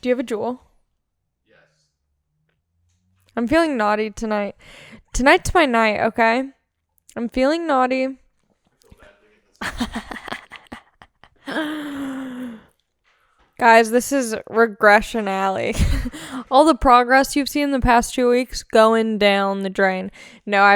Do you have a Juul? Yes. I'm feeling naughty tonight. Tonight's my night, okay? I'm feeling naughty. I feel bad doing this. Guys, this is regression alley. All the progress you've seen in the past 2 weeks going down the drain. No, I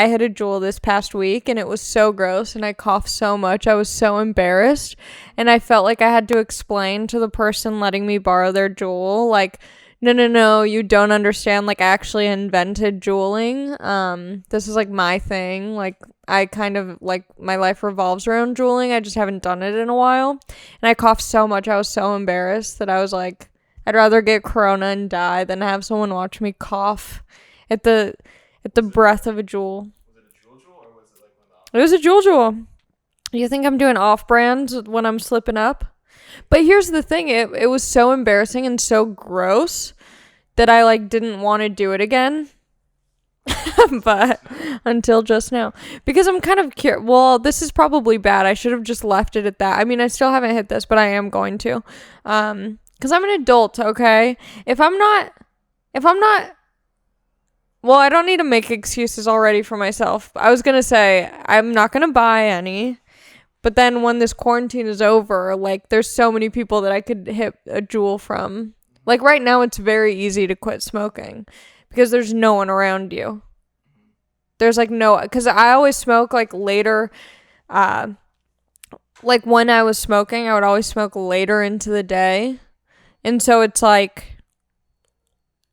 had a Juul this past week and it was so gross and I coughed so much. I was so embarrassed and I felt like I had to explain to the person letting me borrow their Juul, like, no, you don't understand. Like, I actually invented Juuling. This is like my thing. Like, I kind of like my life revolves around Juuling. I just haven't done it in a while. And I coughed so much. I was so embarrassed that I was like, I'd rather get corona and die than have someone watch me cough at the breath of a Juul. Was it a Juul or was it like one of It was a Juul. You think I'm doing off-brand when I'm slipping up? But here's the thing. It was so embarrassing and so gross that I like didn't want to do it again. But until just now, because I'm kind of curious. Well, this is probably bad. I should have just left it at that. I mean, I still haven't hit this, but I am going to, because I'm an adult. Okay, if I'm not, well, I don't need to make excuses already for myself. I was gonna say I'm not gonna buy any, but then when this quarantine is over, like there's so many people that I could hit a Juul from. Like right now, it's very easy to quit smoking because there's no one around you. There's like no, because I always smoke like later, like when I was smoking, I would always smoke later into the day. And so it's like,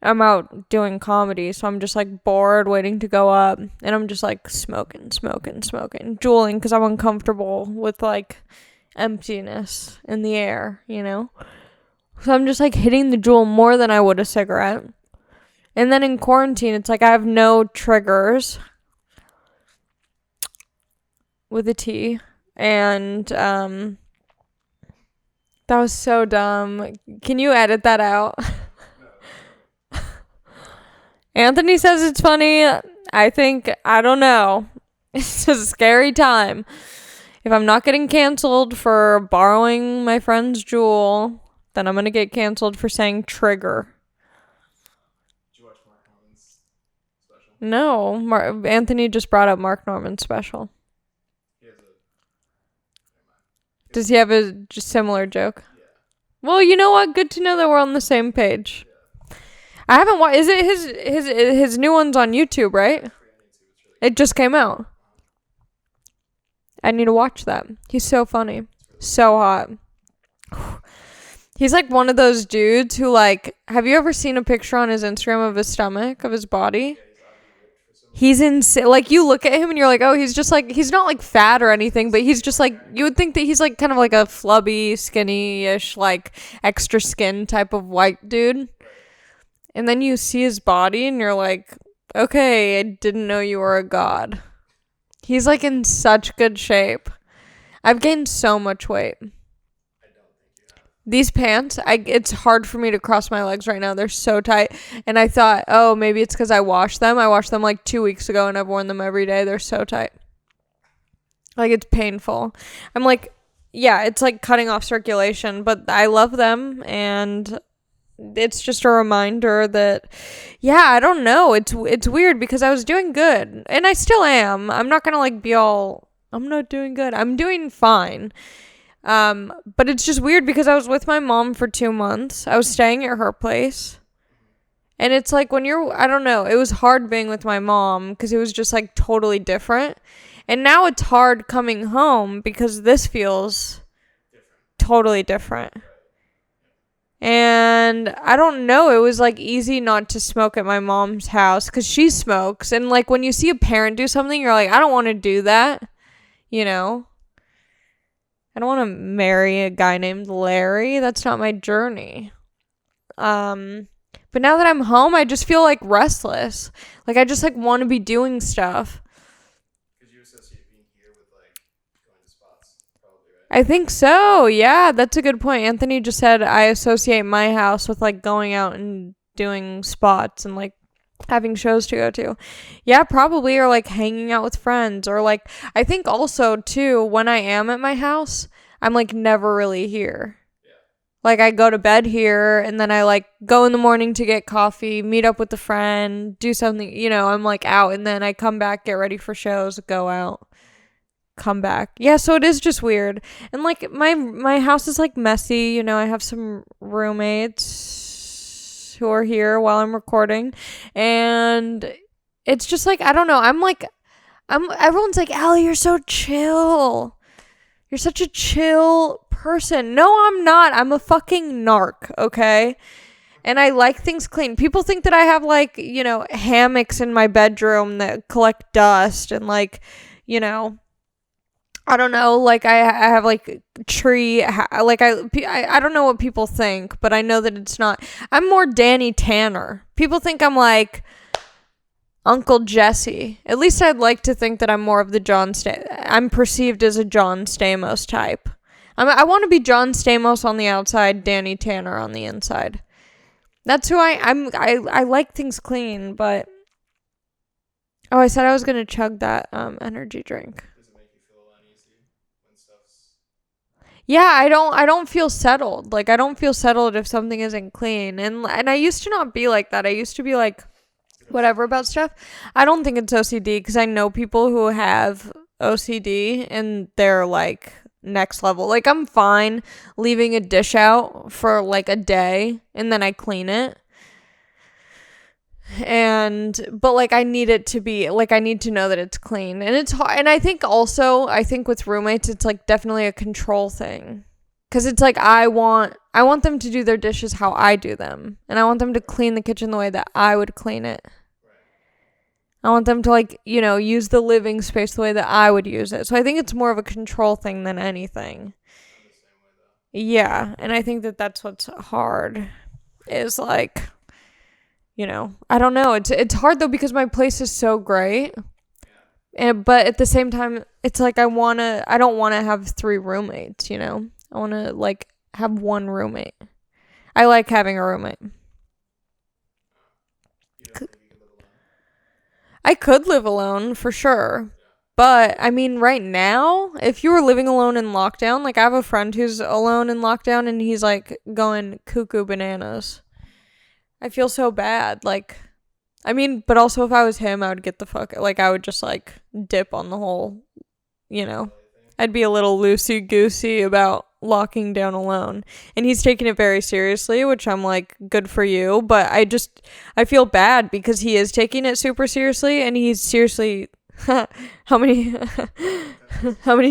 I'm out doing comedy, so I'm just like bored waiting to go up. And I'm just like smoking, Juuling because I'm uncomfortable with like emptiness in the air, you know? So I'm just like hitting the Juul more than I would a cigarette. And then in quarantine, it's like I have no triggers with a T. And that was so dumb. Can you edit that out? No. Anthony says it's funny. I don't know. It's a scary time. If I'm not getting canceled for borrowing my friend's Juul, then I'm going to get canceled for saying trigger. Did you watch Mark Norman's special? No, Anthony just brought up Mark Norman's special. He has a. Never mind. Does he have a similar joke? Yeah. Well, you know what? Good to know that we're on the same page. Yeah. I haven't watched. Is it his new one's on YouTube, right? It's free on YouTube. It's really It just came out. I need to watch that. He's so funny. So hot. He's like one of those dudes who like, have you ever seen a picture on his Instagram of his stomach, of his body? He's insane. Like you look at him and you're like, oh, he's just like, he's not like fat or anything, but he's just like, you would think that he's like kind of like a flubby, skinny-ish, like extra skin type of white dude. And then you see his body and you're like, okay, I didn't know you were a god. He's like in such good shape. I've gained so much weight. I don't think you have. These pants, it's hard for me to cross my legs right now. They're so tight. And I thought, oh, maybe it's because I washed them. I washed them like 2 weeks ago and I've worn them every day. They're so tight. Like it's painful. I'm like, yeah, it's like cutting off circulation, but I love them. And it's just a reminder that, yeah, I don't know. It's weird because I was doing good and I still am. I'm not going to like be all, I'm not doing good. I'm doing fine. But it's just weird because I was with my mom for 2 months. I was staying at her place. And it's like when I don't know, it was hard being with my mom because it was just like totally different. And now it's hard coming home because this feels totally different. And I don't know, it was like easy not to smoke at my mom's house because she smokes. And like when you see a parent do something, you're like, I don't want to do that, you know? I don't want to marry a guy named Larry. That's not my journey. But now that I'm home, I just feel like restless. Like I just like want to be doing stuff. Because you associate being here with like going to spots, probably, right? I think so. Yeah, that's a good point. Anthony just said I associate my house with like going out and doing spots and like having shows to go to. Yeah, probably. Or like hanging out with friends. Or like, I think also too, when I am at my house, I'm like never really here. Yeah. Like, I go to bed here, and then I, like, go in the morning to get coffee, meet up with a friend, do something, you know, I'm, like, out, and then I come back, get ready for shows, go out, come back. Yeah, so it is just weird. And, like, my house is, like, messy, you know, I have some roommates who are here while I'm recording, and it's just, like, I don't know, everyone's like, Allie, you're so chill. You're such a chill person. No, I'm not. I'm a fucking narc, okay? And I like things clean. People think that I have, like, you know, hammocks in my bedroom that collect dust and, like, you know, I don't know, like, I have, like, like, I don't know what people think, but I know that it's not. I'm more Danny Tanner. People think I'm, like, Uncle Jesse. At least I'd like to think that I'm more of the I'm perceived as a John Stamos type. I want to be John Stamos on the outside, Danny Tanner on the inside. That's who I like things clean, but... Oh, I said I was going to chug that energy drink. Does it make you feel uneasy when stuff's... Yeah, I don't feel settled. Like, I don't feel settled if something isn't clean. And I used to not be like that. I used to be like... whatever about stuff. I don't think it's OCD because I know people who have OCD and they're like next level. Like, I'm fine leaving a dish out for like a day and then I clean it. But like, I need it to be like, I need to know that it's clean, and it's hard. And I think with roommates, it's like definitely a control thing. Cause it's like, I want them to do their dishes how I do them. And I want them to clean the kitchen the way that I would clean it. I want them to, like, you know, use the living space the way that I would use it. So I think it's more of a control thing than anything. Yeah. And I think that that's what's hard is, like, you know, I don't know. It's hard though because my place is so great. But at the same time, it's like I don't want to have 3 roommates, you know? I want to, like, have one roommate. I like having a roommate. I could live alone for sure. But, I mean, right now, if you were living alone in lockdown, like, I have a friend who's alone in lockdown and he's, like, going cuckoo bananas. I feel so bad. Like, I mean, but also if I was him, I would get the fuck, like, I would just, like, dip on the whole, you know. I'd be a little loosey-goosey about locking down alone. And he's taking it very seriously, which I'm like, good for you. But I feel bad because he is taking it super seriously, and he's seriously... how many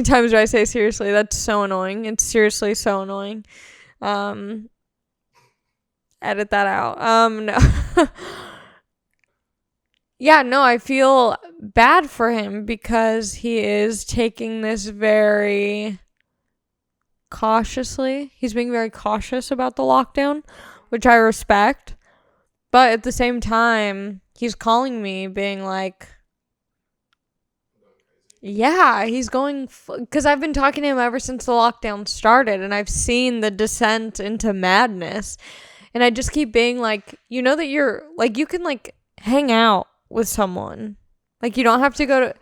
times do I say seriously? That's so annoying. It's seriously so annoying. Edit that out. No. Yeah, no, I feel bad for him because he is taking this very cautiously. He's being very cautious about the lockdown, which I respect. But at the same time, he's calling me being like, yeah, he's going, because I've been talking to him ever since the lockdown started, and I've seen the descent into madness. And I just keep being like, you know that you're, like, you can, like, hang out with someone. Like, you don't have to go to...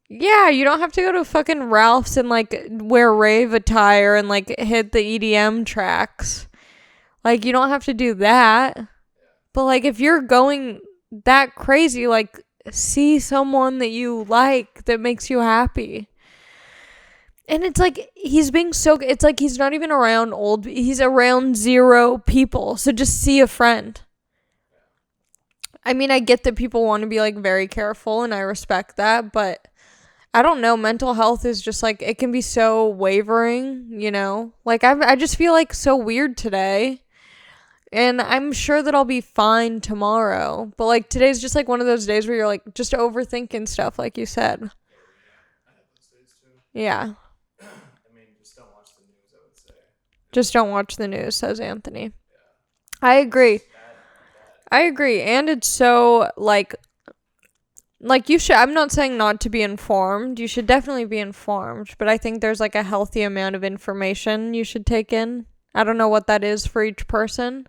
Yeah, you don't have to go to fucking Ralph's and, like, wear rave attire and, like, hit the EDM tracks. Like, you don't have to do that. But, like, if you're going that crazy, like, see someone that you like that makes you happy. And it's like, he's being so... It's like he's not even around he's around 0 people. So just see a friend. I mean, I get that people want to be, like, very careful, and I respect that, but I don't know. Mental health is just, like, it can be so wavering, you know? Like, I just feel, like, so weird today, and I'm sure that I'll be fine tomorrow, but, like, today's just, like, one of those days where you're, like, just overthinking stuff, like you said. Yeah. I mean, just don't watch the news, I would say. Just don't watch the news, says Anthony. I agree. And it's so, like you should, I'm not saying not to be informed. You should definitely be informed, but I think there's, like, a healthy amount of information you should take in. I don't know what that is for each person,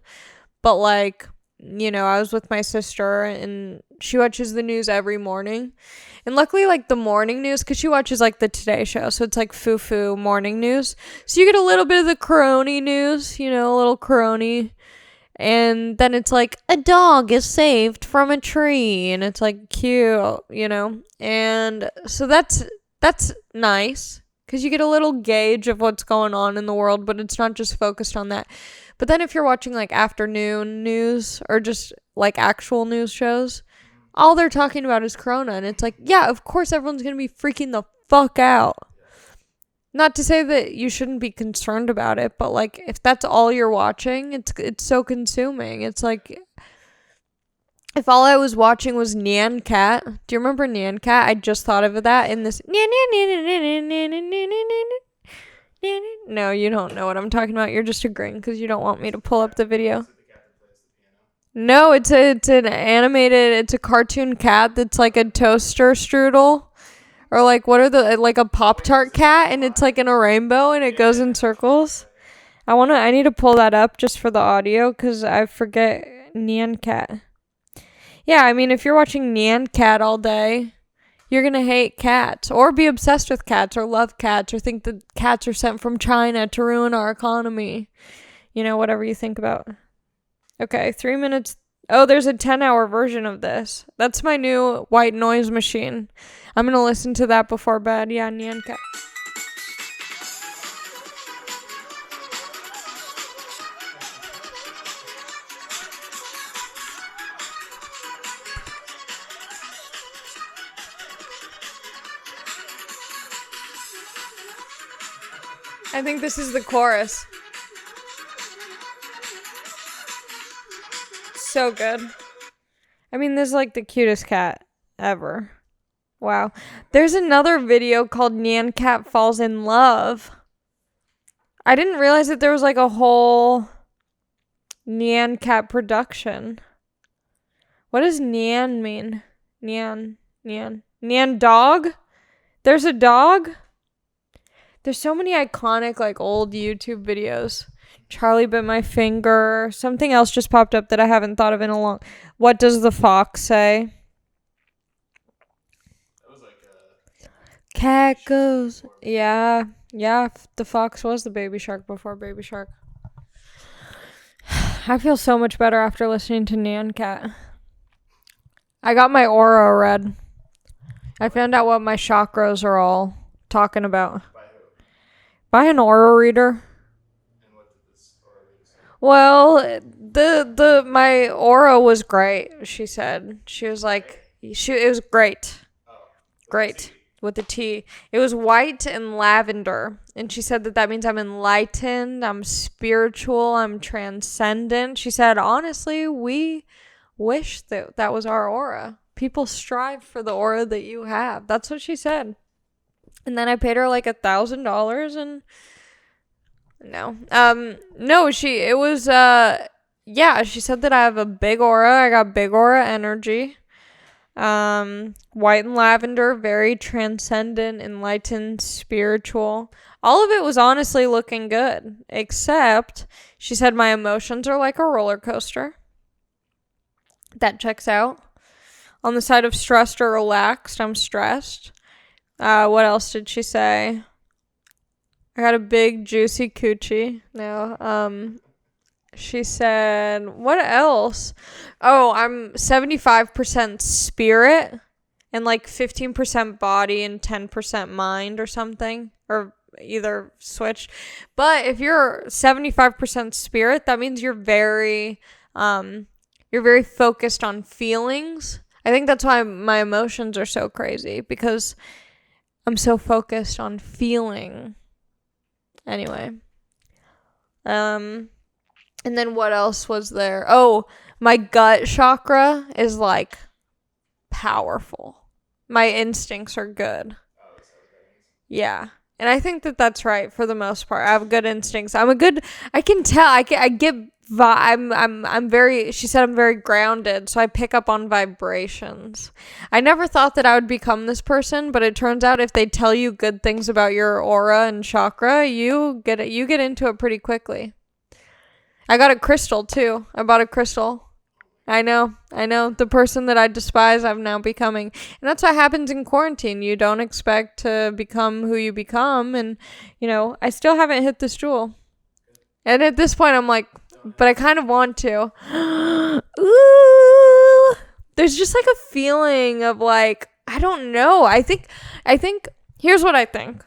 but, like, I was with my sister and she watches the news every morning. And luckily, like the morning news, because she watches like the Today Show. So it's like foo-foo morning news. So you get a little bit of the corona news, a little corona. And then it's like, a dog is saved from a tree. And it's like cute, And so that's nice. Because you get a little gauge of what's going on in the world. But it's not just focused on that. But then if you're watching like afternoon news or just like actual news shows, all they're talking about is corona. And it's like, yeah, of course everyone's going to be freaking the fuck out. Not to say that you shouldn't be concerned about it, but like if that's all you're watching, it's so consuming. It's like if all I was watching was Nyan Cat. Do you remember Nyan Cat? I just thought of that in this. No, you don't know what I'm talking about. You're just agreeing because you don't want me to pull up the video. No, it's an animated, it's a cartoon cat that's like a toaster strudel. Or like, what are like a Pop-Tart cat, and it's like in a rainbow and it goes in circles. I need to pull that up just for the audio because I forget Nyan Cat. Yeah, I mean, if you're watching Nyan Cat all day, you're going to hate cats or be obsessed with cats or love cats or think that cats are sent from China to ruin our economy. Whatever you think about. Okay, 3 minutes. Oh, there's a 10-hour version of this. That's my new white noise machine. I'm going to listen to that before bed. Yeah, Nyan Cat. I think this is the chorus. So good. I mean, this is like the cutest cat ever. Wow. There's another video called Nyan Cat Falls in Love. I didn't realize that there was like a whole Nyan Cat production. What does Nyan mean? Nyan dog? There's a dog? There's so many iconic like old YouTube videos. Charlie Bit My Finger. Something else just popped up that I haven't thought of in a long. What does the fox say? That was like Cat goes. Yeah. The fox was the baby shark before Baby Shark. I feel so much better after listening to Nyan Cat. I got my aura read. I found out what my chakras are all talking about. by who? By an aura reader. And what did this aura reader say? Well, my aura was great. She said she was like it was great, Oh, great with the T. It was white and lavender, and she said that means I'm enlightened, I'm spiritual, I'm transcendent. She said honestly, we wish that was our aura. People strive for the aura that you have. That's what she said. And then I paid her like $1,000 and no, she said that I have a big aura. I got big aura energy. White and lavender, very transcendent, enlightened, spiritual. All of it was honestly looking good, except she said my emotions are like a roller coaster. That checks out. On the side of stressed or relaxed, I'm stressed. What else did she say? I got a big juicy coochie. No. She said, what else? Oh, I'm 75% spirit and like 15% body and 10% mind or something, or either switch. But if you're 75% spirit, that means you're very focused on feelings. I think that's why my emotions are so crazy, because I'm so focused on feeling. Anyway. And then what else was there? Oh, my gut chakra is like powerful. My instincts are good. Yeah. And I think that that's right for the most part. I have good instincts. I can tell. I get I'm very, she said I'm very grounded, so I pick up on vibrations. I never thought that I would become this person, but it turns out if they tell you good things about your aura and chakra, you get into it pretty quickly. I got a crystal too. I bought a crystal. I know. The person that I despise, I'm now becoming. And that's what happens in quarantine. You don't expect to become who you become. And, I still haven't hit this Juul. And at this point, I'm like, but I kind of want to. Ooh. There's just like a feeling of like, I don't know. I think, here's what I think.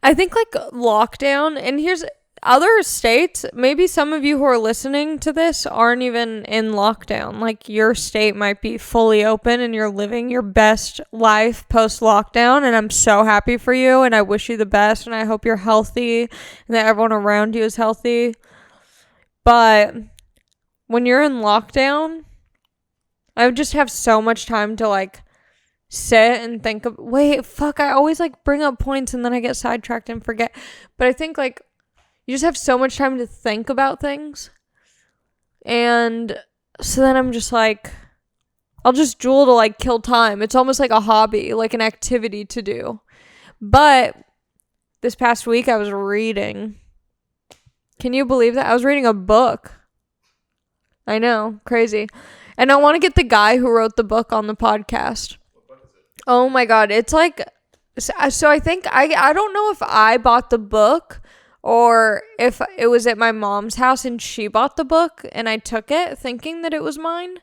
I think like lockdown, and here's other states, maybe some of you who are listening to this aren't even in lockdown. Like your state might be fully open and you're living your best life post lockdown, and I'm so happy for you and I wish you the best and I hope you're healthy and that everyone around you is healthy. But when you're in lockdown, I would just have so much time to like sit and think of, I always like bring up points and then I get sidetracked and forget. But I think like you just have so much time to think about things. And so then I'm just like, I'll just Juul to like kill time. It's almost like a hobby, like an activity to do. But this past week I was reading. Can you believe that? I was reading a book. I know, crazy. And I want to get the guy who wrote the book on the podcast. What book is it? Oh my God. It's like, so I think, I don't know if I bought the book or if it was at my mom's house and she bought the book and I took it thinking that it was mine.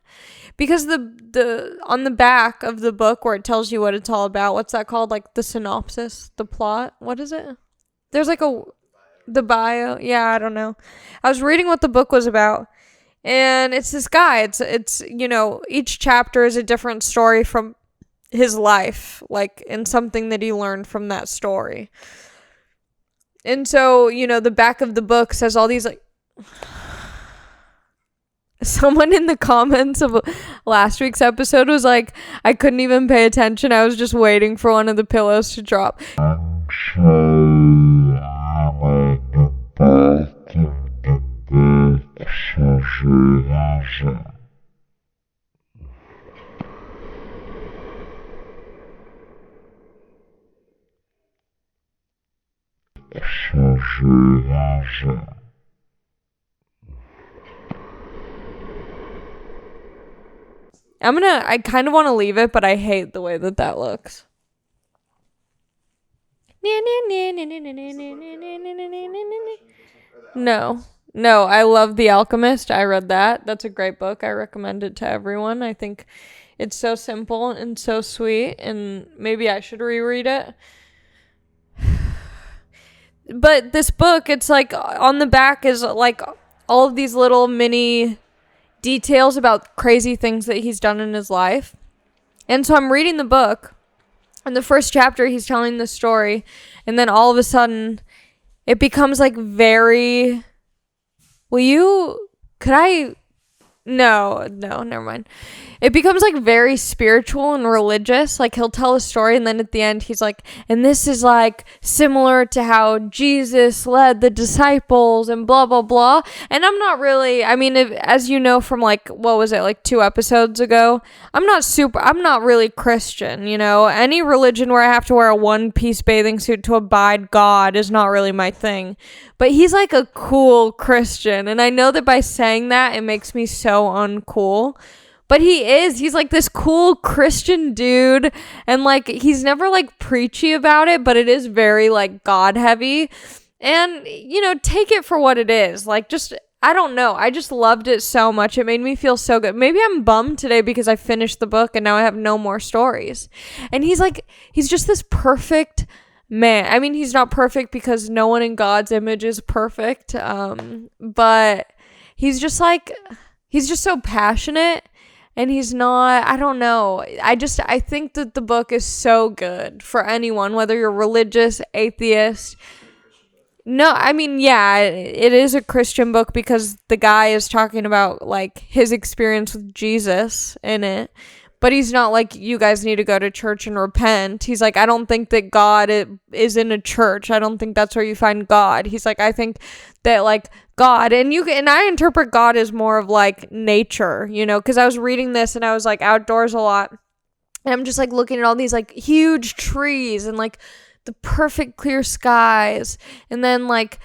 Because the on the back of the book where it tells you what it's all about, what's that called? Like the synopsis, the plot. What is it? There's like the bio. Yeah, I don't know. I was reading what the book was about. And it's this guy. It's each chapter is a different story from his life, like, and something that he learned from that story. And so, the back of the book says all these, like, someone in the comments of last week's episode was like, I couldn't even pay attention. I was just waiting for one of the pillows to drop. I kind of want to leave it, but I hate the way that looks. No, I love The Alchemist. I read that. That's a great book. I recommend it to everyone. I think it's so simple and so sweet, and maybe I should reread it. But this book, it's like on the back is like all of these little mini details about crazy things that he's done in his life. And so I'm reading the book, and the first chapter he's telling the story, and then all of a sudden it becomes like very, no, never mind. It becomes like very spiritual and religious. Like he'll tell a story and then at the end he's like, and this is like similar to how Jesus led the disciples and blah, blah, blah. And I'm not really, as you know from like, what was it, like 2 episodes ago? I'm not really Christian, Any religion where I have to wear a one-piece bathing suit to abide God is not really my thing. But he's like a cool Christian. And I know that by saying that, it makes me so uncool. But he's like this cool Christian dude. And like, he's never like preachy about it, but it is very like God heavy. And, take it for what it is. Like, just, I don't know. I just loved it so much. It made me feel so good. Maybe I'm bummed today because I finished the book and now I have no more stories. And he's just this perfect man. He's not perfect because no one in God's image is perfect. But he's just so passionate. And he's not, I don't know. I think that the book is so good for anyone, whether you're religious, atheist. No, yeah, it is a Christian book because the guy is talking about like his experience with Jesus in it. But he's not like, you guys need to go to church and repent. He's like, I don't think that God is in a church. I don't think that's where you find God. He's like, I think that like God, and I interpret God as more of like nature, because I was reading this and I was like outdoors a lot. And I'm just like looking at all these like huge trees and like the perfect clear skies. And then like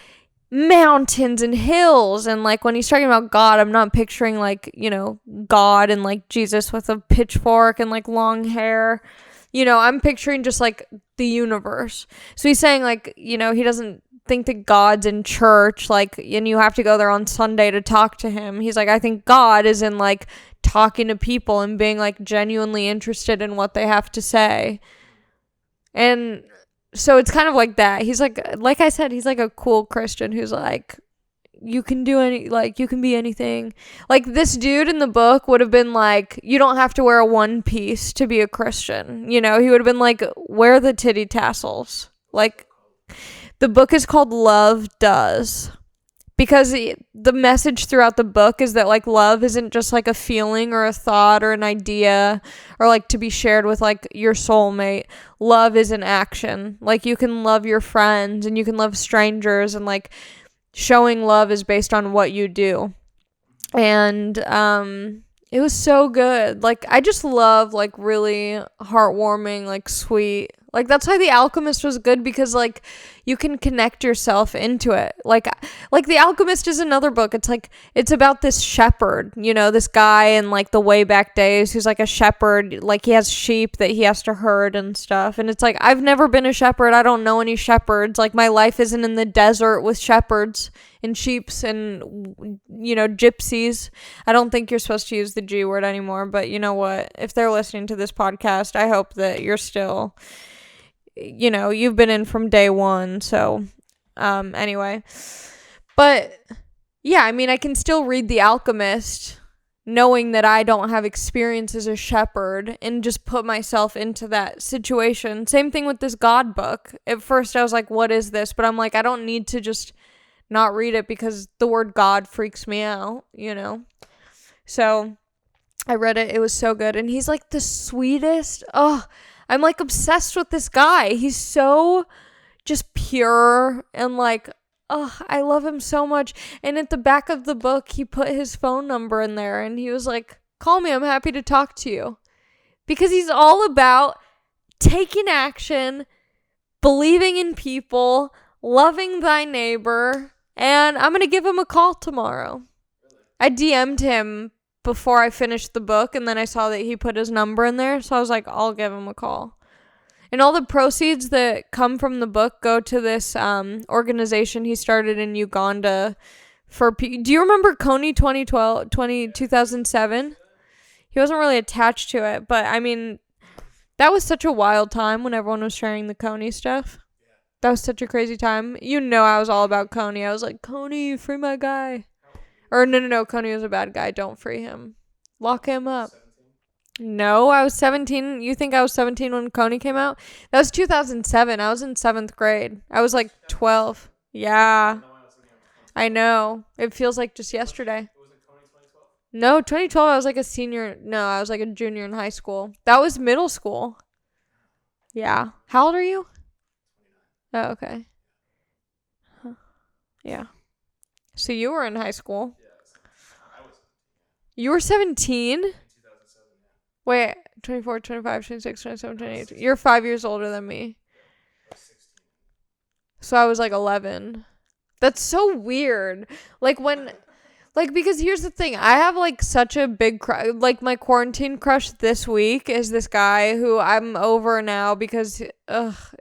mountains and hills, and like when he's talking about God, I'm not picturing like, you know, God and like Jesus with a pitchfork and like long hair. You know, I'm picturing just like the universe. So he's saying like, you know, he doesn't think that God's in church, like, and you have to go there on Sunday to talk to him. He's like, I think God is in like talking to people and being like genuinely interested in what they have to say. And so it's kind of like that. He's like I said, he's like a cool Christian who's like, you can do any, like, you can be anything. Like, this dude in the book would have been like, you don't have to wear a one piece to be a Christian. You know, he would have been like, wear the titty tassels. Like, the book is called Love Does. Because the message throughout the book is that, like, love isn't just, like, a feeling or a thought or an idea or, like, to be shared with, like, your soulmate. Love is an action. Like, you can love your friends and you can love strangers, and, like, showing love is based on what you do. And it was so good. Like, I just love, like, really heartwarming, like, sweet. Like, that's why The Alchemist was good, because, like, you can connect yourself into it. Like The Alchemist is another book. It's, like, it's about this shepherd, you know, this guy in, like, the way back days who's, like, a shepherd. Like, he has sheep that he has to herd and stuff. And it's, like, I've never been a shepherd. I don't know any shepherds. Like, my life isn't in the desert with shepherds and sheeps and, you know, gypsies. I don't think you're supposed to use the G word anymore. But you know what? If they're listening to this podcast, I hope that you're still... you know, you've been in from day one. So anyway, but yeah, I mean, I can still read The Alchemist knowing that I don't have experience as a shepherd and just put myself into that situation. Same thing with this God book. At first I was like, what is this? But I'm like, I don't need to just not read it because the word God freaks me out, you know? So I read it. It was so good. And he's like the sweetest. Oh, I'm like obsessed with this guy. He's so just pure and like, oh, I love him so much. And at the back of the book, he put his phone number in there and he was like, call me. I'm happy to talk to you. Because he's all about taking action, believing in people, loving thy neighbor. And I'm going to give him a call tomorrow. I DM'd him before I finished the book, and then I saw that he put his number in there, so I was like, I'll give him a call. And all the proceeds that come from the book go to this organization he started in Uganda for do you remember Coney 2007? He wasn't really attached to it, but I mean, that was such a wild time when everyone was sharing the Coney stuff. That was such a crazy time. You know, I was all about Coney. I was like, Coney, free my guy. Or no, Coney was a bad guy. Don't free him. Lock him up. 17? No, I was 17. You think I was 17 when Coney came out? That was 2007. I was in 7th grade. I was like 12. Yeah. I know. It feels like just yesterday. Was it Coney 2012? No, 2012 I was like a senior. No, I was like a junior in high school. That was middle school. Yeah. How old are you? Oh, okay. Huh. Yeah. So you were in high school. You were 17? 2007, yeah. Wait, 24, 25, 26, 27, 28. You're 5 years older than me. So I was like 11. That's so weird. Like when, like, because here's the thing. I have like such a big crush. Like my quarantine crush this week is this guy who I'm over now because,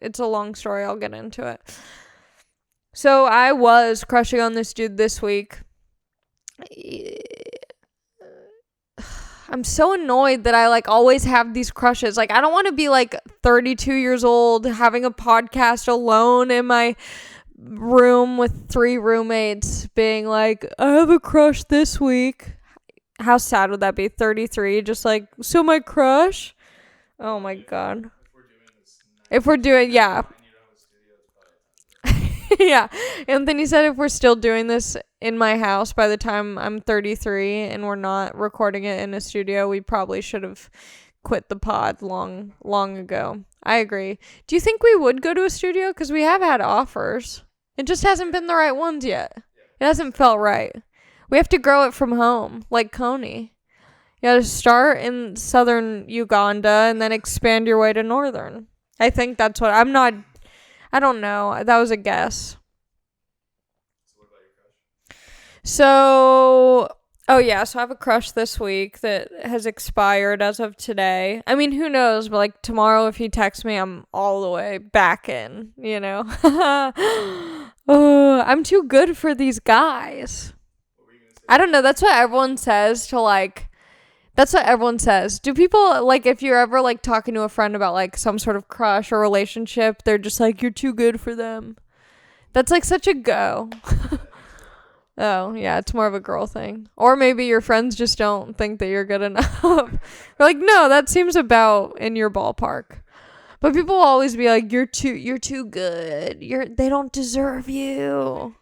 it's a long story. I'll get into it. So I was crushing on this dude this week. I'm so annoyed that I like always have these crushes. Like I don't want to be like 32 years old having a podcast alone in my room with 3 roommates being like, I have a crush this week. How sad would that be? 33, just like, so my crush? Oh my god. If we're doing, yeah. Yeah. Anthony said if we're still doing this in my house by the time I'm 33 and we're not recording it in a studio, we probably should have quit the pod long ago. I agree. Do you think we would go to a studio? Because we have had offers. It just hasn't been the right ones yet. It hasn't felt right. We have to grow it from home, like Coney. You gotta start in southern Uganda and then expand your way to northern. I think that's what... I don't know. That was a guess. So what So, oh yeah, so I have a crush this week that has expired as of today. I mean, who knows, but like tomorrow if he texts me, I'm all the way back in, you know. Oh, I'm too good for these guys. What were you gonna say? I don't know, that's what everyone says to like that's what everyone says. Do people, like, if you're ever, like, talking to a friend about, like, some sort of crush or relationship, they're just like, you're too good for them. That's, like, such a go. Oh, yeah, it's more of a girl thing. Or maybe your friends just don't think that you're good enough. They're like, no, that seems about in your ballpark. But people will always be like, you're too good. They don't deserve you.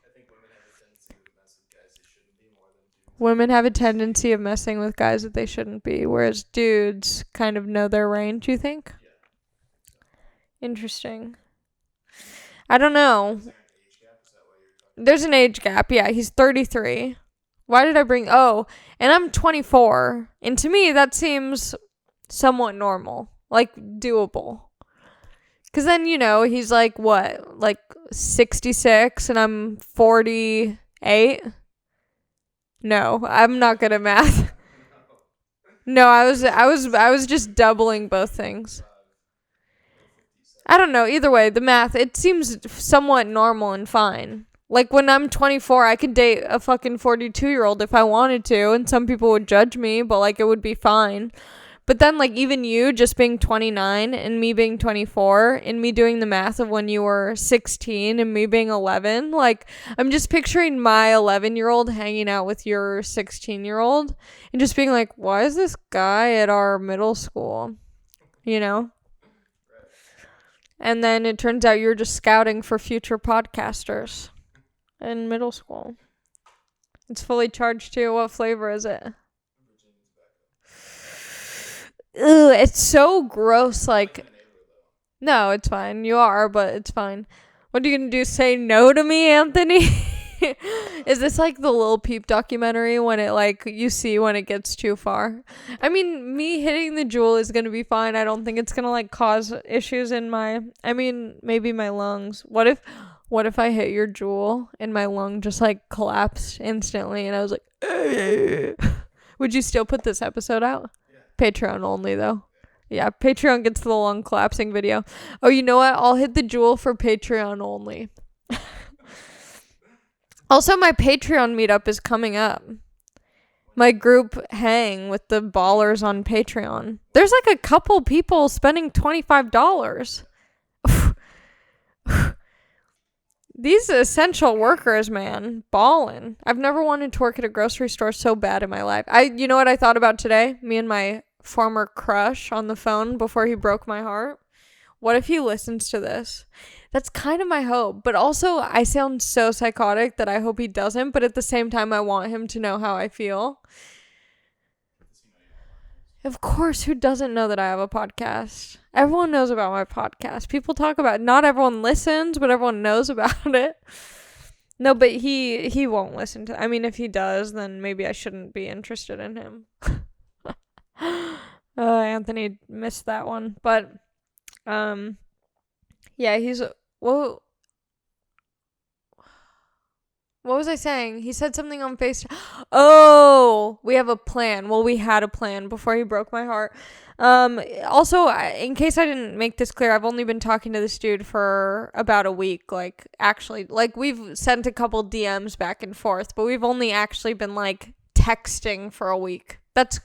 Women have a tendency of messing with guys that they shouldn't be more than dudes. Women have a tendency of messing with guys that they shouldn't be, whereas dudes kind of know their range, you think? Yeah. Interesting. I don't know. Is there an age gap? Is that why you're talking? There's an age gap. Yeah, he's 33. Why did I bring... Oh, and I'm 24. And to me, that seems somewhat normal. Like, doable. Because then, you know, he's like, what? Like, 66 and I'm 48? No, I'm not good at math. No, I was just doubling both things. I don't know. Either way, the math, it seems somewhat normal and fine. Like, when I'm 24, I could date a fucking 42-year-old if I wanted to, and some people would judge me, but, like, it would be fine. But then, like, even you just being 29 and me being 24 and me doing the math of when you were 16 and me being 11, like, I'm just picturing my 11-year-old hanging out with your 16-year-old and just being like, why is this guy at our middle school? You know? And then it turns out you're just scouting for future podcasters in middle school. It's fully charged too. What flavor is it? Ugh, it's so gross. Like, no, it's fine. You are, but it's fine. What are you gonna do? Say no to me, Anthony? Is this like the Lil Peep documentary when it like you see when it gets too far? I mean, me hitting the Juul is gonna be fine. I don't think it's gonna like cause issues in maybe my lungs. What if I hit your Juul and my lung just like collapsed instantly and I was like, would you still put this episode out? Patreon only though. Yeah, Patreon gets the lung collapsing video. Oh, you know what? I'll hit the Juul for Patreon only. Also, my Patreon meetup is coming up. My group hang with the ballers on Patreon. There's like a couple people spending $25. These essential workers, man, ballin'. I've never wanted to work at a grocery store so bad in my life. You know what I thought about today? Me and my former crush on the phone before he broke my heart. What if he listens to this? That's kind of my hope. But also, I sound so psychotic that I hope he doesn't. But at the same time, I want him to know how I feel. Of course, who doesn't know that I have a podcast? Everyone knows about my podcast. People talk about it. Not everyone listens, but everyone knows about it. No, but he won't listen to. I mean, if he does, then maybe I shouldn't be interested in him. Anthony missed that one, but yeah, he's whoa. What was I saying? He said something on FaceTime. Oh, we have a plan. Well, we had a plan before he broke my heart. Also, in case I didn't make this clear, I've only been talking to this dude for about a week. Like, actually, like, we've sent a couple DMs back and forth, but we've only actually been, like, texting for a week. That's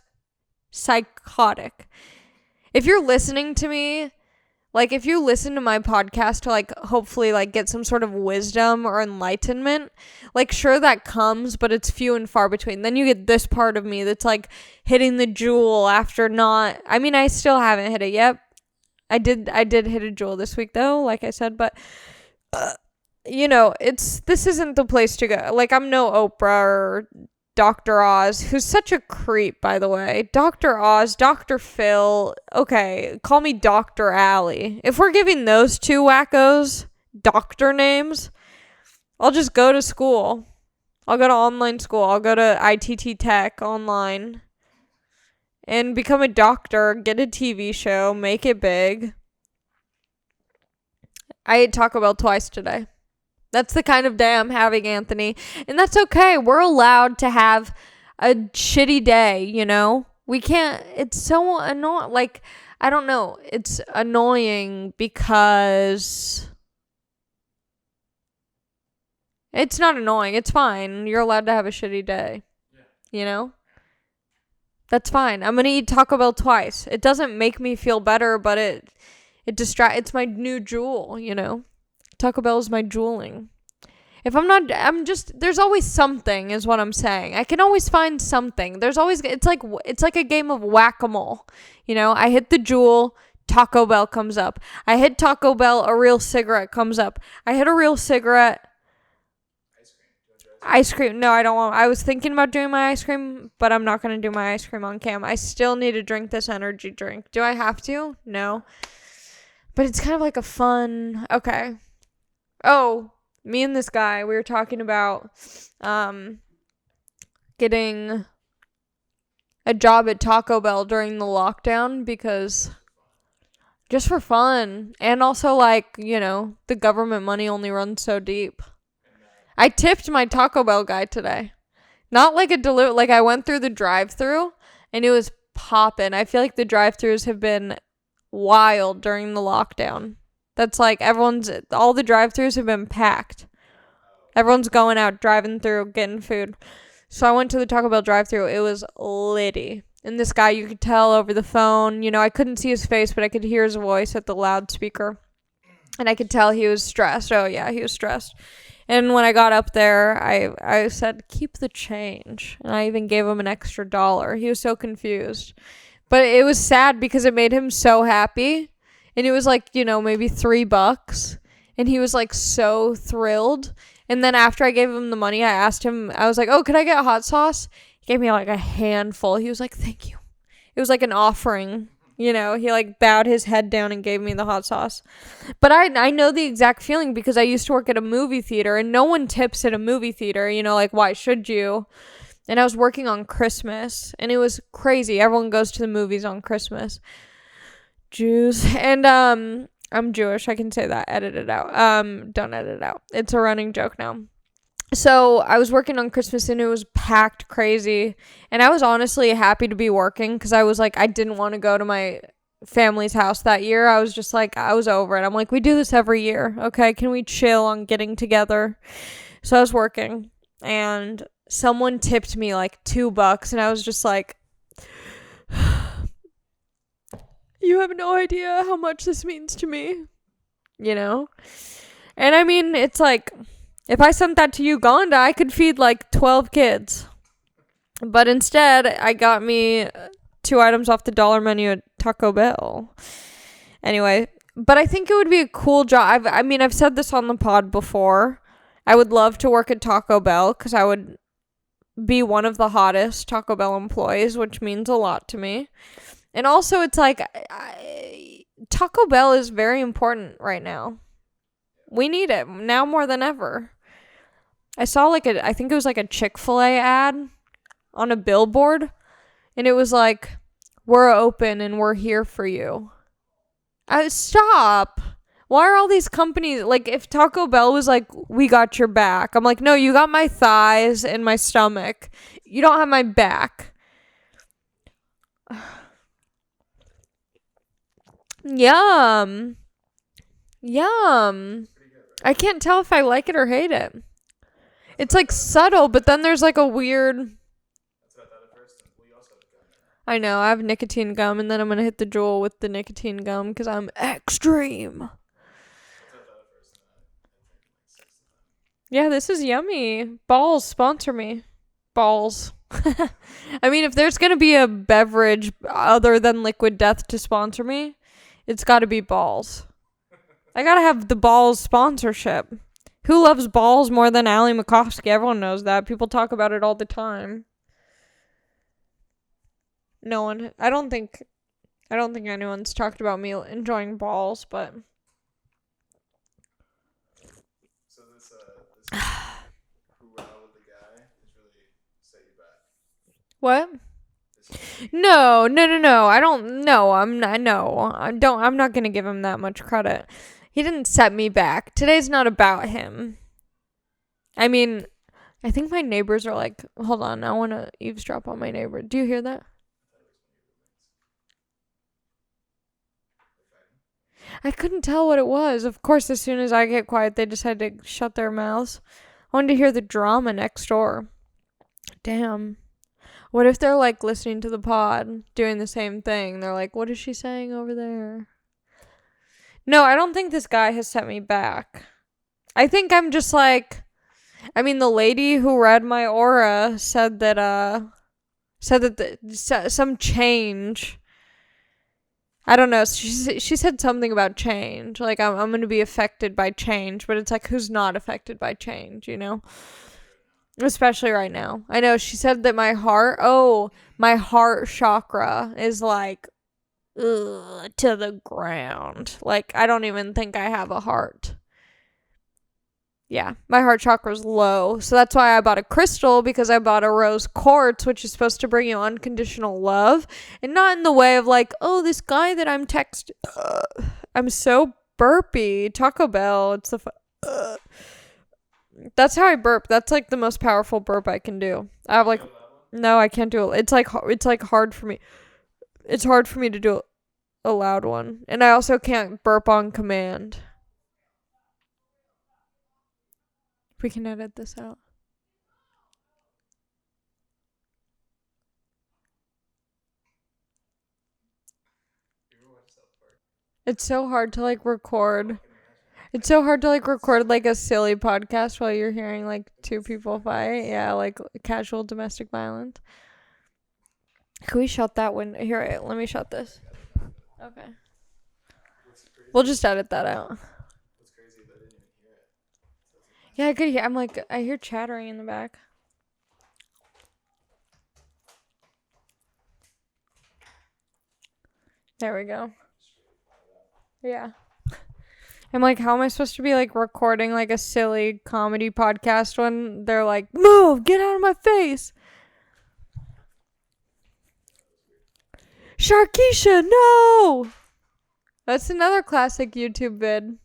psychotic. If you're listening to me, like, if you listen to my podcast to, like, hopefully, like, get some sort of wisdom or enlightenment, like, sure, that comes, but it's few and far between. Then you get this part of me that's, like, hitting the Juul after not... I mean, I still haven't hit it yet. I did hit a Juul this week, though, like I said, but... you know, this isn't the place to go. Like, I'm no Oprah or Dr. Oz, who's such a creep, by the way. Dr. Oz, Dr. Phil, okay, call me Dr. Allie. If we're giving those two wackos doctor names, I'll just go to school. I'll go to online school. I'll go to ITT Tech online and become a doctor, get a TV show, make it big. I ate Taco Bell twice today. That's the kind of day I'm having, Anthony. And that's okay. We're allowed to have a shitty day, you know? We can't, it's so annoying. Like, I don't know. It's annoying because it's not annoying. It's fine. You're allowed to have a shitty day, you know? That's fine. I'm going to eat Taco Bell twice. It doesn't make me feel better, but it's my new Juul, you know? Taco Bell is my Juuling. If I'm not, there's always something is what I'm saying. I can always find something. There's always, it's like a game of whack-a-mole. You know, I hit the Juul, Taco Bell comes up. I hit Taco Bell, a real cigarette comes up. I hit a real cigarette. Ice cream. No, I don't want. I was thinking about doing my ice cream, but I'm not going to do my ice cream on cam. I still need to drink this energy drink. Do I have to? No. But it's kind of like a fun. Okay. Oh, me and this guy, we were talking about getting a job at Taco Bell during the lockdown because just for fun. And also, like, you know, the government money only runs so deep. I tipped my Taco Bell guy today. Not like like I went through the drive-thru and it was popping. I feel like the drive-thrus have been wild during the lockdown. That's like all the drive-thrus have been packed. Everyone's going out, driving through, getting food. So I went to the Taco Bell drive-thru. It was litty. And this guy, you could tell over the phone, you know, I couldn't see his face, but I could hear his voice at the loudspeaker. And I could tell he was stressed. Oh yeah, he was stressed. And when I got up there, I said, keep the change. And I even gave him an extra $1. He was so confused. But it was sad because it made him so happy. And it was like, you know, maybe $3. And he was like so thrilled. And then after I gave him the money, I asked him, I was like, oh, could I get hot sauce? He gave me like a handful. He was like, thank you. It was like an offering. You know, he like bowed his head down and gave me the hot sauce. But I know the exact feeling because I used to work at a movie theater and no one tips at a movie theater. You know, like, why should you? And I was working on Christmas and it was crazy. Everyone goes to the movies on Christmas. Jews. And I'm Jewish. I can say that. Edit it out. Don't edit it out. It's a running joke now. So I was working on Christmas and it was packed crazy. And I was honestly happy to be working because I was like, I didn't want to go to my family's house that year. I was just like, I was over it. I'm like, we do this every year. Okay. Can we chill on getting together? So I was working and someone tipped me like $2 and I was just like, you have no idea how much this means to me, you know? And I mean, it's like, if I sent that to Uganda, I could feed like 12 kids. But instead, I got me 2 items off the dollar menu at Taco Bell. Anyway, but I think it would be a cool job. I've said this on the pod before. I would love to work at Taco Bell because I would be one of the hottest Taco Bell employees, which means a lot to me. And also, it's like, Taco Bell is very important right now. We need it now more than ever. I saw I think it was like a Chick-fil-A ad on a billboard. And it was like, we're open and we're here for you. Stop. Why are all these companies, like if Taco Bell was like, we got your back. I'm like, no, you got my thighs and my stomach. You don't have my back. Yum. Yum. I can't tell if I like it or hate it. It's like subtle, but then there's like a weird. That's what I thought at first. We also have gum. I know, I have nicotine gum, and then I'm gonna hit the Juul with the nicotine gum because I'm extreme. That's what I thought at first. Yeah, this is yummy. Balls, sponsor me. Balls. I mean, if there's gonna be a beverage other than Liquid Death to sponsor me, it's gotta be Balls. I gotta have the Balls sponsorship. Who loves Balls more than Allie Makovsky? Everyone knows that. People talk about it all the time. No one. I don't think anyone's talked about me enjoying Balls, but. So this hoorah with the guy has really set you back. What? No. I don't know. I'm not going to give him that much credit. He didn't set me back. Today's not about him. I mean, I think my neighbors are like, hold on, I want to eavesdrop on my neighbor. Do you hear that? I couldn't tell what it was. Of course, as soon as I get quiet, they decide to shut their mouths. I wanted to hear the drama next door. Damn. What if they're like listening to the pod, doing the same thing? They're like, what is she saying over there? No, I don't think this guy has sent me back. I think I'm just like, I mean, the lady who read my aura said that some change. I don't know. She said something about change. Like, I'm going to be affected by change. But it's like, who's not affected by change, you know? Especially right now. I know she said that my heart chakra is like, ugh, to the ground. Like, I don't even think I have a heart. Yeah, my heart chakra's low. So that's why I bought a crystal, because I bought a rose quartz, which is supposed to bring you unconditional love. And not in the way of like, oh, this guy that I'm texting. I'm so burpy. Taco Bell. It's the that's how I burp. That's like the most powerful burp I can do. I have like, no, I can't do it. It's like hard for me. It's hard for me to do a loud one. And I also can't burp on command. We can edit this out. It's so hard to like record. It's so hard to like record like a silly podcast while you're hearing like two people fight. Yeah, like casual domestic violence. Can we shut that window? Here, let me shut this. Okay. We'll just edit that out. Yeah, I could hear. I'm like, I hear chattering in the back. There we go. Yeah. I'm like, how am I supposed to be like recording like a silly comedy podcast when they're like, move, get out of my face. Sharkeisha, no! That's another classic YouTube vid.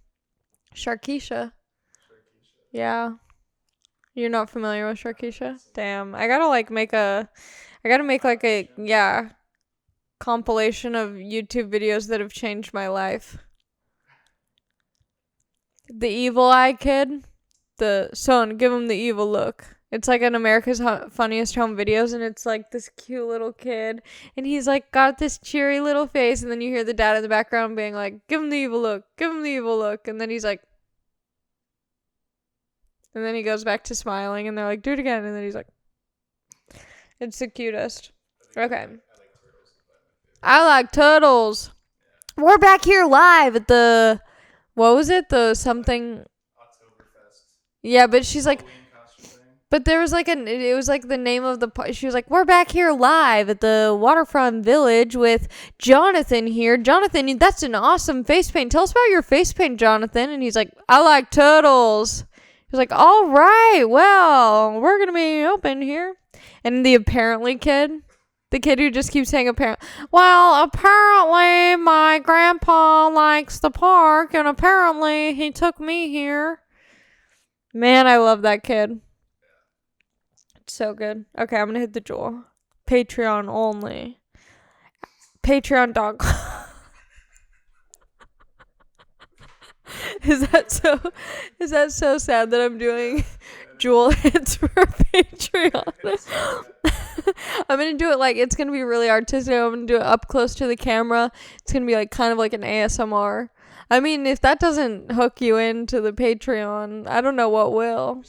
Sharkeisha. Yeah. You're not familiar with Sharkeisha? Damn. I gotta make like a, yeah, compilation of YouTube videos that have changed my life. The evil eye kid. The son, give him the evil look. It's like an America's Funniest Home Videos, and it's like this cute little kid, and he's like got this cheery little face, and then you hear the dad in the background being like, give him the evil look, give him the evil look, and then he's like, and then he goes back to smiling, and they're like, do it again, and then he's like, it's the cutest. Okay. I like turtles. We're back here live at the, what was it? The something. Yeah, but she's like, but there was like it was like the name of the, she was like, we're back here live at the Waterfront Village with Jonathan here. Jonathan, that's an awesome face paint. Tell us about your face paint, Jonathan. And he's like, I like turtles. He's like, all right, well, we're going to be open here. And the apparently kid, the kid who just keeps saying apparently, well, apparently my grandpa likes the park, and apparently he took me here. Man, I love that kid. It's so good. Okay, I'm going to hit the Juul. Patreon only. Patreon.com. Is that so sad that I'm doing Juul hits for Patreon? I'm going to do it like, it's going to be really artistic. I'm going to do it up close to the camera. It's going to be like kind of like an ASMR. I mean, if that doesn't hook you into the Patreon, I don't know what will.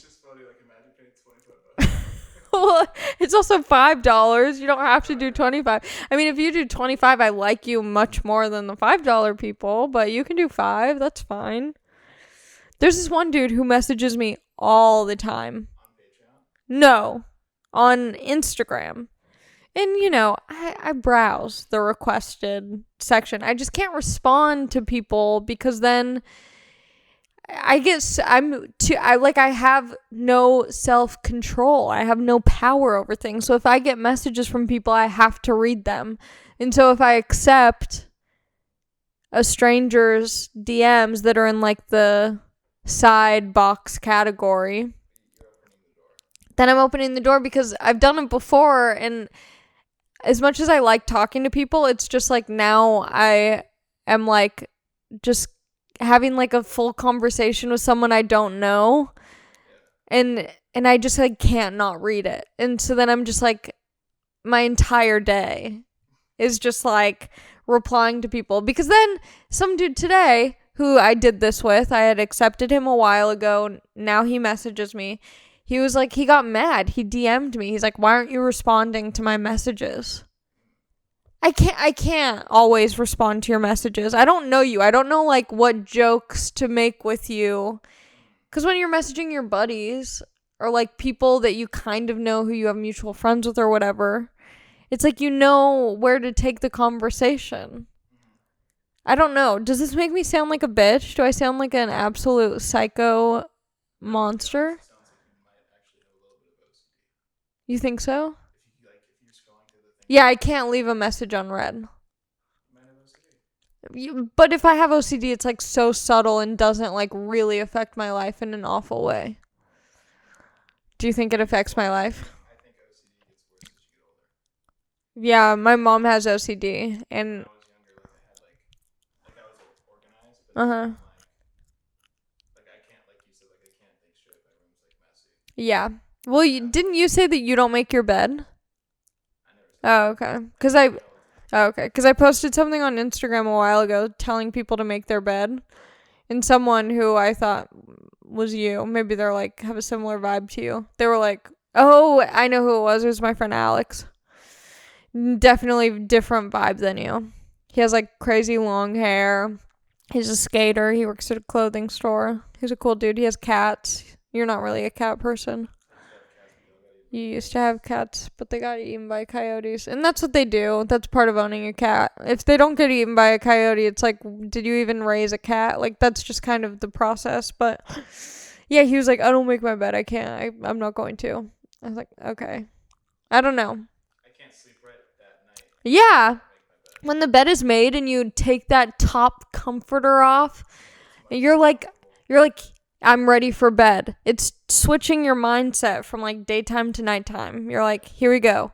Well, it's also $5. You don't have to do $25. I mean, if you do $25, I like you much more than the $5 people, but you can do $5. That's fine. There's this one dude who messages me all the time. No, on Instagram. And, you know, I browse the requested section. I just can't respond to people because then I have no self-control. I have no power over things. So if I get messages from people, I have to read them. And so if I accept a stranger's DMs that are in like the side box category, then I'm opening the door because I've done it before, and as much as I like talking to people, it's just like now I am like just having like a full conversation with someone I don't know, and I just like can't not read it. And so then I'm just like my entire day is just like replying to people, because then some dude today who I did this with, I had accepted him a while ago, now he messages me. He was like, he got mad. He DM'd me. He's like, why aren't you responding to my messages? I can't always respond to your messages. I don't know you. I don't know like what jokes to make with you. Because when you're messaging your buddies or like people that you kind of know who you have mutual friends with or whatever, it's like you know where to take the conversation. I don't know. Does this make me sound like a bitch? Do I sound like an absolute psycho monster? You think so? Yeah, I can't leave a message unread. But if I have OCD, it's like so subtle and doesn't like really affect my life in an awful way. Do you think it affects my life? I think OCD gets worse as you get older. Yeah, my mom has OCD, and When I was younger, like I was organized, but like I can't, like you said, like I can't think straight. My room's like messy. yeah. Well, didn't you say that you don't make your bed? Oh, okay. Because I posted something on Instagram a while ago telling people to make their bed, and someone who I thought was you, maybe they're like have a similar vibe to you. They were like, "Oh, I know who it was. It was my friend Alex. Definitely different vibe than you. He has like crazy long hair. He's a skater. He works at a clothing store. He's a cool dude. He has cats. You're not really a cat person. You used to have cats, but they got eaten by coyotes. And that's what they do. That's part of owning a cat. If they don't get eaten by a coyote, it's like, did you even raise a cat? Like, that's just kind of the process. But, yeah, he was like, I don't make my bed. I can't. I'm not going to. I was like, okay. I don't know. I can't sleep right that night. Yeah. When the bed is made and you take that top comforter off, and you're like, I'm ready for bed. It's switching your mindset from like daytime to nighttime. You're like, here we go.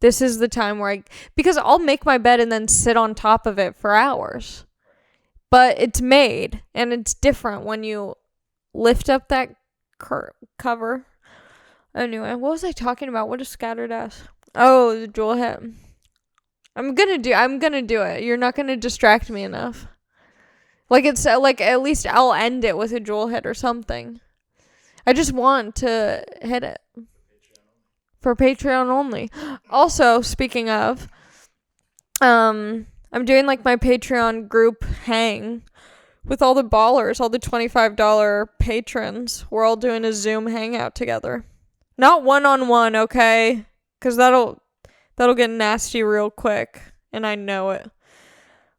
This is the time where because I'll make my bed and then sit on top of it for hours. But it's made, and it's different when you lift up that cover. Anyway, what was I talking about? What a scattered ass. Oh, the Juul hit. I'm gonna do it. You're not gonna distract me enough. Like, it's like at least I'll end it with a Juul hit or something. I just want to hit it for Patreon only. Also, speaking of, I'm doing like my Patreon group hang with all the ballers, all the $25 patrons. We're all doing a Zoom hangout together. Not one-on-one, okay? Because that'll get nasty real quick, and I know it.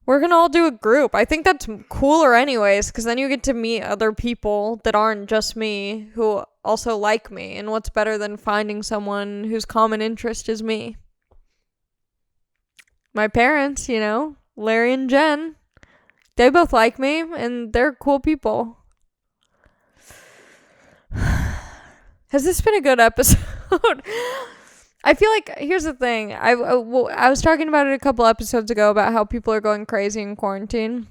We're going to all do a group. I think that's cooler anyways, because then you get to meet other people that aren't just me, who also like me. And what's better than finding someone whose common interest is me? My parents, Larry and Jen, they both like me, and they're cool people. Has this been a good episode? I feel like, here's the thing. I was talking about it a couple episodes ago about how people are going crazy in quarantine.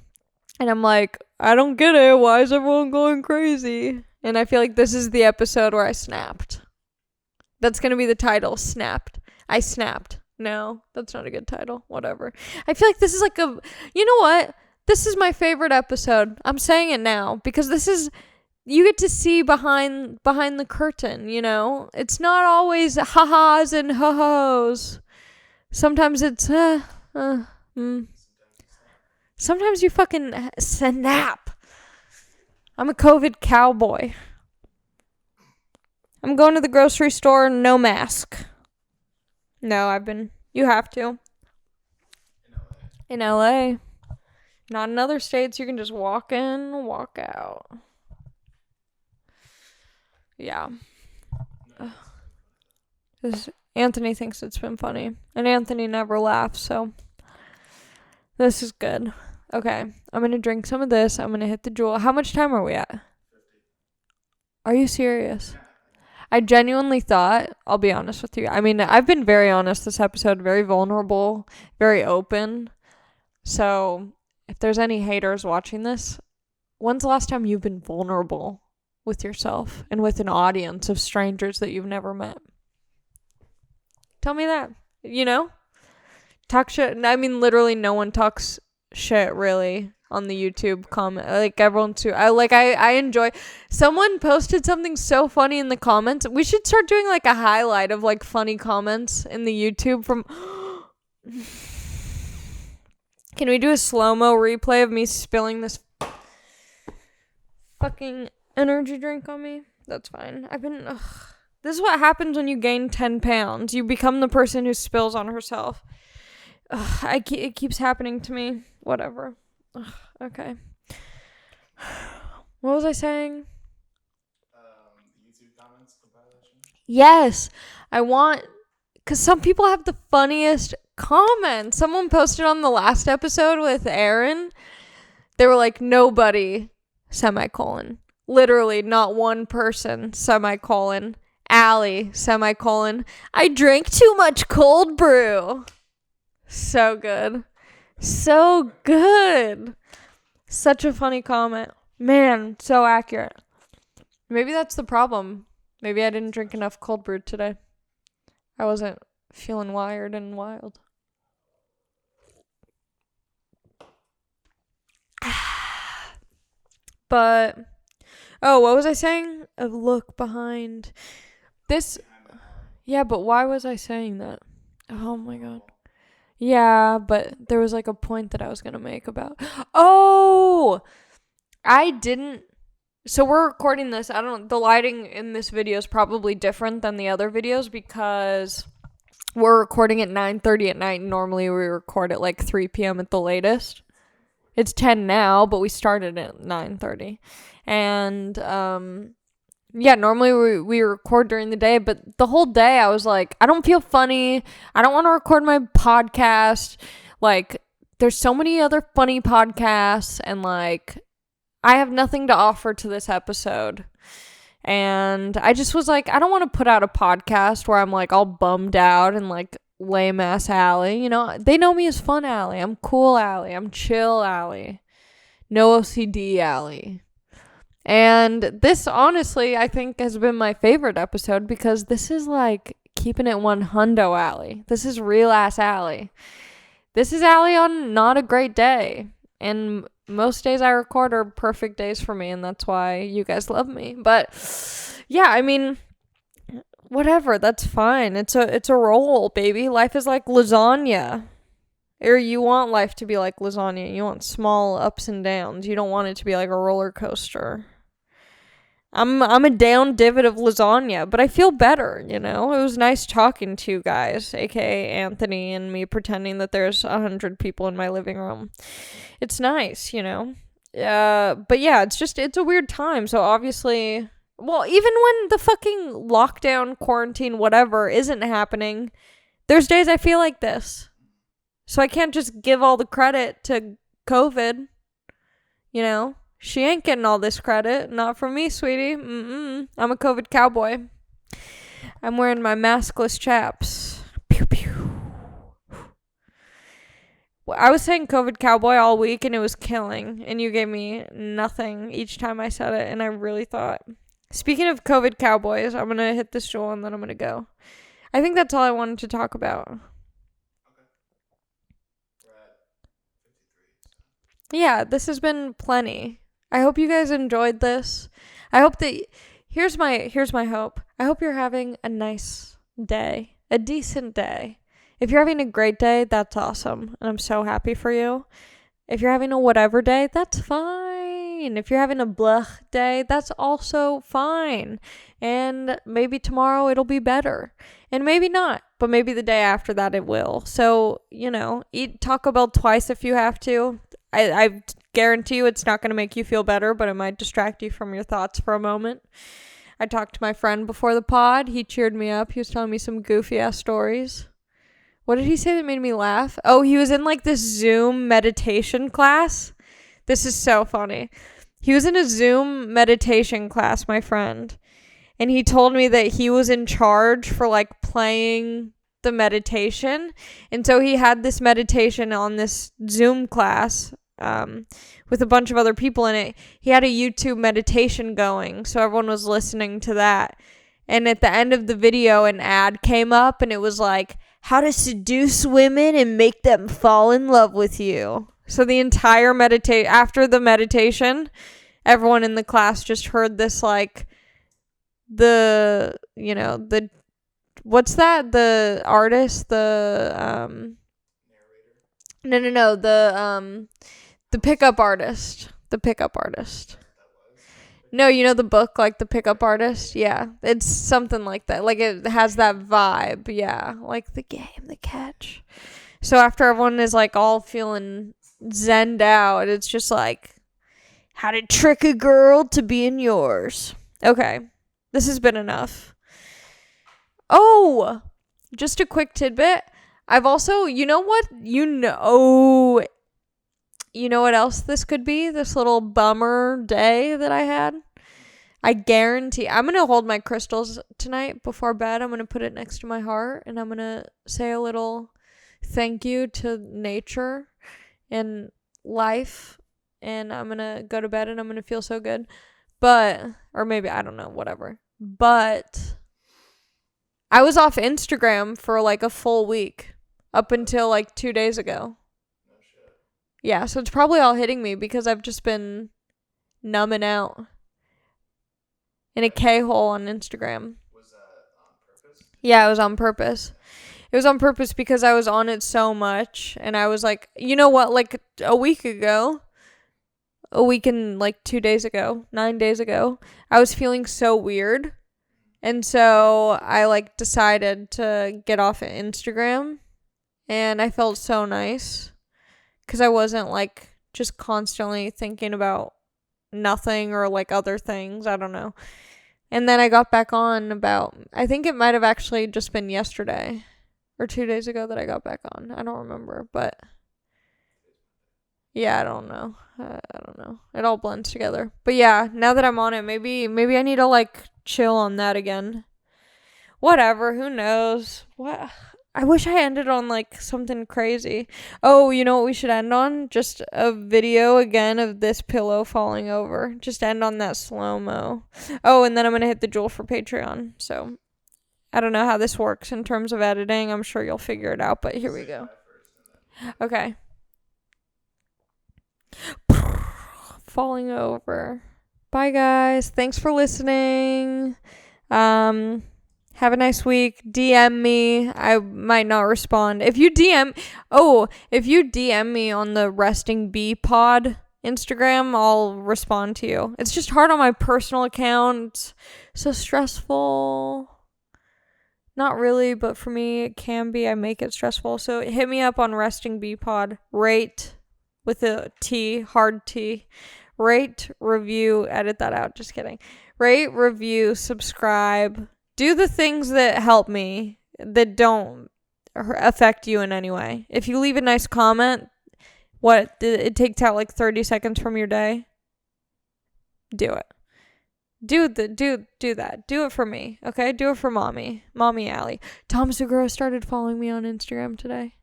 And I'm like, I don't get it. Why is everyone going crazy? And I feel like this is the episode where I snapped. That's going to be the title, Snapped. I snapped. No, that's not a good title. Whatever. I feel like this is like you know what? This is my favorite episode. I'm saying it now because this is... You get to see behind the curtain, It's not always ha-has and ho-hos. Sometimes it's, Sometimes you fucking snap. I'm a COVID cowboy. I'm going to the grocery store, no mask. No, you have to. In LA. Not in other states, you can just walk in, walk out. Yeah. Anthony thinks it's been funny. And Anthony never laughs, so this is good. Okay. I'm going to drink some of this. I'm going to hit the Juul. How much time are we at? 50. Are you serious? I genuinely thought, I'll be honest with you. I mean, I've been very honest this episode, very vulnerable, very open. So, if there's any haters watching this, when's the last time you've been vulnerable with yourself and with an audience of strangers that you've never met? Tell me that. You know? Talk shit. I mean, literally no one talks shit really on the YouTube comment. Like, everyone too. I enjoy. Someone posted something so funny in the comments. We should start doing like a highlight of like funny comments in the YouTube from. Can we do a slow-mo replay of me spilling this fucking energy drink on me? That's fine. This is what happens when you gain 10 pounds. You become the person who spills on herself. It keeps happening to me. Whatever. Okay. What was I saying? YouTube comments compilation. Yes. because some people have the funniest comments. Someone posted on the last episode with Aaron. They were like, nobody, semicolon. Literally, not one person, semicolon. Allie, semicolon. I drank too much cold brew. So good. So good. Such a funny comment. Man, so accurate. Maybe that's the problem. Maybe I didn't drink enough cold brew today. I wasn't feeling wired and wild. But, oh, what was I saying? A look behind this. Yeah, but why was I saying that? Oh my god. Yeah, but there was like a point that I was going to make about. Oh! I didn't. So we're recording this. I don't. The lighting in this video is probably different than the other videos because we're recording at 9:30 at night. Normally we record at like 3 p.m. at the latest. It's 10 now, but we started at 9:30. And yeah, normally we record during the day, but the whole day I was like, I don't feel funny. I don't want to record my podcast. Like, there's so many other funny podcasts, and like, I have nothing to offer to this episode. And I just was like, I don't want to put out a podcast where I'm like all bummed out and like lame ass Allie. You know, they know me as fun Allie. I'm cool Allie. I'm chill Allie. No OCD Allie. And this, honestly, I think has been my favorite episode because this is like keeping it 100 Allie. This is real ass Allie. This is Allie on not a great day. And most days I record are perfect days for me, and that's why you guys love me. But yeah, I mean, whatever, that's fine. It's a roll, baby. Life is like lasagna. Or you want life to be like lasagna. You want small ups and downs. You don't want it to be like a roller coaster. I'm a down divot of lasagna, but I feel better, you know? It was nice talking to you guys, aka Anthony, and me pretending that there's 100 people in my living room. It's nice, you know? But yeah, it's a weird time, so obviously, well, even when the fucking lockdown, quarantine, whatever isn't happening, there's days I feel like this. So I can't just give all the credit to COVID, you know? She ain't getting all this credit. Not from me, sweetie. I'm a COVID cowboy. I'm wearing my maskless chaps. Pew, pew. Well, I was saying COVID cowboy all week, and it was killing. And you gave me nothing each time I said it. And I really thought. Speaking of COVID cowboys, I'm going to hit this Juul, and then I'm going to go. I think that's all I wanted to talk about. Yeah, this has been plenty. I hope you guys enjoyed this. I hope that here's my hope. I hope you're having a nice day, a decent day. If you're having a great day, that's awesome, and I'm so happy for you. If you're having a whatever day, that's fine. If you're having a blah day, that's also fine. And maybe tomorrow it'll be better. And maybe not, but maybe the day after that it will. So, you know, eat Taco Bell twice if you have to. I guarantee you it's not going to make you feel better, but it might distract you from your thoughts for a moment. I talked to my friend before the pod. He cheered me up. He was telling me some goofy-ass stories. What did he say that made me laugh? Oh, he was in like this Zoom meditation class. This is so funny. He was in a Zoom meditation class, my friend. And he told me that he was in charge for like playing the meditation. And so he had this meditation on this Zoom class with a bunch of other people in it. He had a YouTube meditation going, so everyone was listening to that. And at the end of the video, an ad came up, and it was like, how to seduce women and make them fall in love with you. So the entire after the meditation, everyone in the class just heard this, like, what's that? The artist, the pickup artist. The pickup artist. No, you know the book, like The Pickup Artist? Yeah, it's something like that. Like, it has that vibe, yeah. Like, the game, the catch. So after everyone is, like, all feeling zenned out, it's just like, how to trick a girl to be in yours. Okay, this has been enough. Oh, just a quick tidbit. I've also, you know what else this could be? This little bummer day that I had? I guarantee. I'm going to hold my crystals tonight before bed. I'm going to put it next to my heart, and I'm going to say a little thank you to nature and life, and I'm going to go to bed, and I'm going to feel so good. Or maybe, I don't know, whatever. But I was off Instagram for like a full week up until like 2 days ago. Yeah, so it's probably all hitting me because I've just been numbing out in a K-hole on Instagram. Was that on purpose? Yeah, it was on purpose. It was on purpose because I was on it so much, and I was like, you know what, like a week and like 2 days ago, 9 days ago, I was feeling so weird. And so I like decided to get off of Instagram, and I felt so nice. Because I wasn't, like, just constantly thinking about nothing or, like, other things. I don't know. And then I got back on I think it might have actually just been yesterday or 2 days ago that I got back on. I don't remember, but yeah, I don't know. I don't know. It all blends together. But yeah, now that I'm on it, maybe I need to, like, chill on that again. Whatever. Who knows? What? I wish I ended on, like, something crazy. Oh, you know what we should end on? Just a video again of this pillow falling over. Just end on that slow-mo. Oh, and then I'm going to hit the Juul for Patreon. So, I don't know how this works in terms of editing. I'm sure you'll figure it out, but here we go. Okay. Falling over. Bye, guys. Thanks for listening. Have a nice week. DM me. I might not respond. If you DM me on the Resting Bee Pod Instagram, I'll respond to you. It's just hard on my personal account. It's so stressful. Not really, but for me, it can be. I make it stressful. So hit me up on Resting Bee Pod. Rate with a T, hard T. Rate, review, edit that out. Just kidding. Rate, review, subscribe. Do the things that help me, that don't affect you in any way. If you leave a nice comment, it takes out like 30 seconds from your day. Do it. Do that. Do it for me, okay? Do it for Mommy Allie. Tom Segura started following me on Instagram today.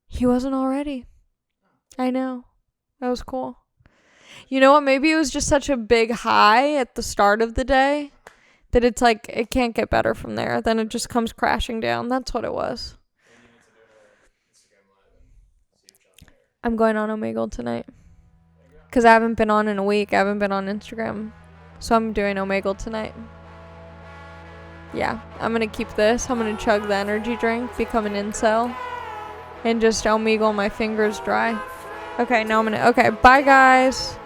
He wasn't already. I know. That was cool. You know what? Maybe it was just such a big high at the start of the day that it's like it can't get better from there. Then it just comes crashing down. That's what it was. I'm going on Omegle tonight. Because I haven't been on in a week. I haven't been on Instagram. So I'm doing Omegle tonight. Yeah. I'm going to keep this. I'm going to chug the energy drink. Become an incel. And just Omegle my fingers dry. Okay, now I'm going to... Okay, bye guys.